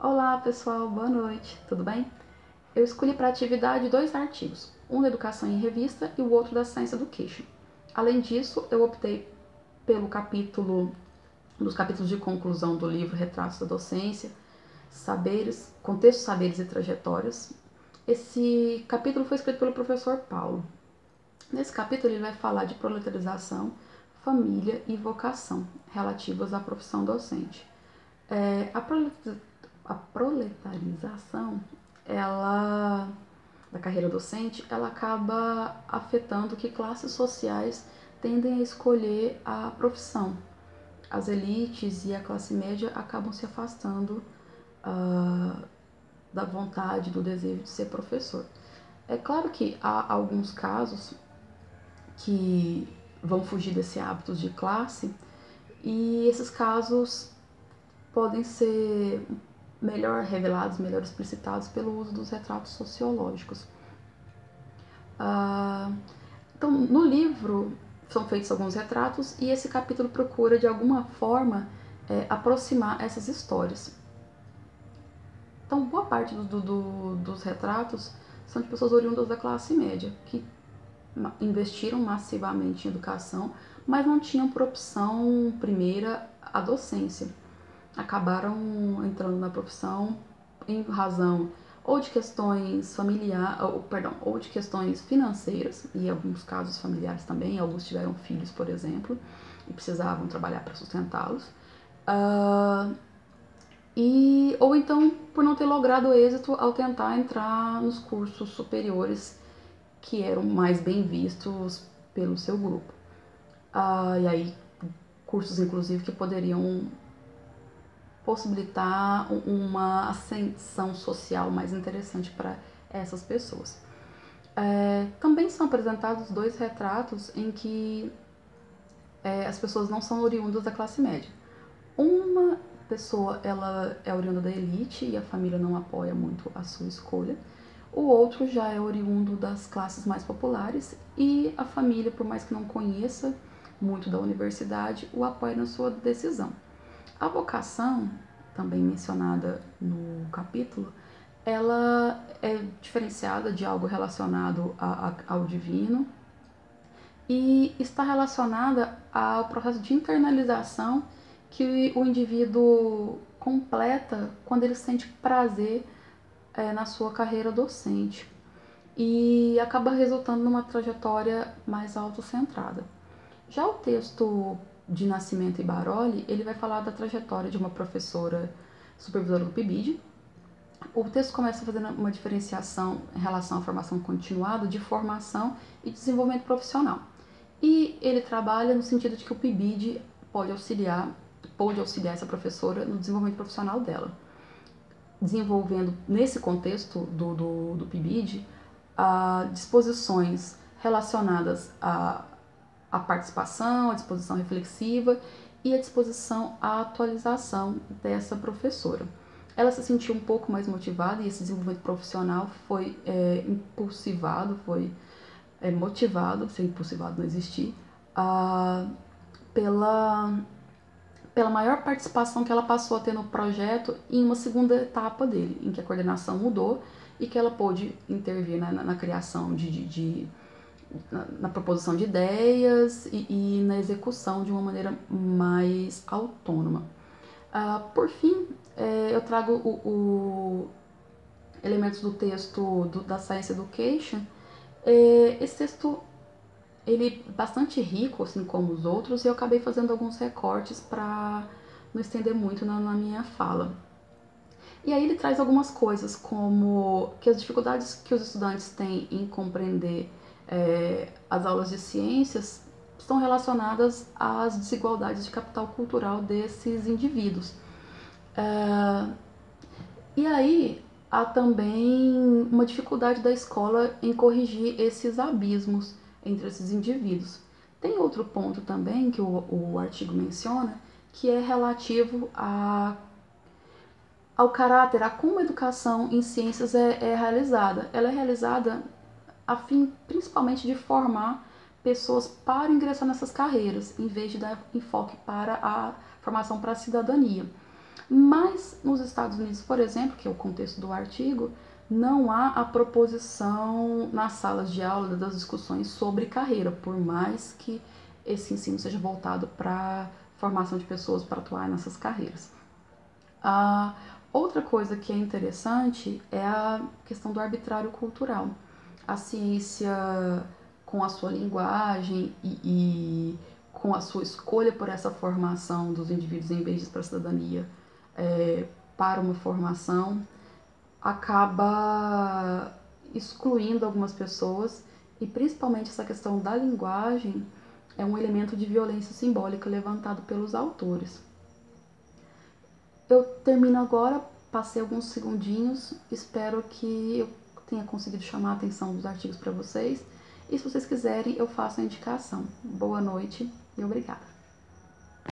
Olá pessoal, boa noite, tudo bem? Eu escolhi para atividade dois artigos, um da Educação em Revista e o outro da Science Education. Além disso, eu optei pelo dos capítulos de conclusão do livro Retratos da Docência, Saberes, Contextos, Saberes e Trajetórias. Esse capítulo foi escrito pelo professor Paulo. Nesse capítulo ele vai falar de proletarização, família e vocação, relativas à profissão docente. A proletarização, da carreira docente, ela acaba afetando que classes sociais tendem a escolher a profissão. As elites e a classe média acabam se afastando da vontade, do desejo de ser professor. É claro que há alguns casos que vão fugir desse hábito de classe e esses casos podem ser melhor revelados, melhor explicitados pelo uso dos retratos sociológicos. Então, no livro são feitos alguns retratos e esse capítulo procura, de alguma forma, aproximar essas histórias. Então, boa parte dos retratos são de pessoas oriundas da classe média, que investiram massivamente em educação, mas não tinham por opção primeira a docência. Acabaram entrando na profissão em razão ou de questões ou de questões financeiras, e em alguns casos familiares também. Alguns tiveram filhos, por exemplo, e precisavam trabalhar para sustentá-los. Ou então por não ter logrado êxito ao tentar entrar nos cursos superiores que eram mais bem vistos pelo seu grupo. E aí, cursos inclusive que poderiam possibilitar uma ascensão social mais interessante para essas pessoas. Também são apresentados dois retratos em que as pessoas não são oriundas da classe média. Uma pessoa, ela é oriunda da elite e a família não apoia muito a sua escolha. O outro já é oriundo das classes mais populares e a família, por mais que não conheça muito da universidade, o apoia na sua decisão. A vocação, também mencionada no capítulo, ela é diferenciada de algo relacionado ao divino e está relacionada ao processo de internalização que o indivíduo completa quando ele sente prazer na sua carreira docente e acaba resultando numa trajetória mais autocentrada. Já o texto de Nascimento e Baroli, ele vai falar da trajetória de uma professora supervisora do PIBID. O texto começa fazendo uma diferenciação em relação à formação continuada de formação e desenvolvimento profissional. E ele trabalha no sentido de que o PIBID pôde auxiliar essa professora no desenvolvimento profissional dela, desenvolvendo nesse contexto do PIBID disposições relacionadas à participação, à disposição reflexiva e à disposição à atualização dessa professora. Ela se sentiu um pouco mais motivada e esse desenvolvimento profissional foi motivado, se impulsivado não existir, pela maior participação que ela passou a ter no projeto em uma segunda etapa dele, em que a coordenação mudou e que ela pôde intervir na criação na proposição de ideias e na execução de uma maneira mais autônoma. Por fim, eu trago elementos do texto da Science Education. Esse texto ele é bastante rico, assim como os outros, e eu acabei fazendo alguns recortes para não estender muito na minha fala. E aí ele traz algumas coisas, como que as dificuldades que os estudantes têm em compreender as aulas de ciências estão relacionadas às desigualdades de capital cultural desses indivíduos. E aí há também uma dificuldade da escola em corrigir esses abismos entre esses indivíduos. Tem outro ponto também que o artigo menciona, que é relativo ao caráter, a como a educação em ciências é realizada. Ela é realizada a fim principalmente de formar pessoas para ingressar nessas carreiras, em vez de dar enfoque para a formação para a cidadania. Mas nos Estados Unidos, por exemplo, que é o contexto do artigo, não há a proposição nas salas de aula das discussões sobre carreira, por mais que esse ensino seja voltado para formação de pessoas para atuar nessas carreiras. A outra coisa que é interessante é a questão do arbitrário cultural. A ciência, com a sua linguagem e com a sua escolha por essa formação dos indivíduos em vez de para a cidadania, para uma formação, acaba excluindo algumas pessoas, e principalmente essa questão da linguagem é um elemento de violência simbólica levantado pelos autores. Eu termino agora, passei alguns segundinhos, espero que eu tenha conseguido chamar a atenção dos artigos para vocês, e se vocês quiserem eu faço a indicação. Boa noite e obrigada.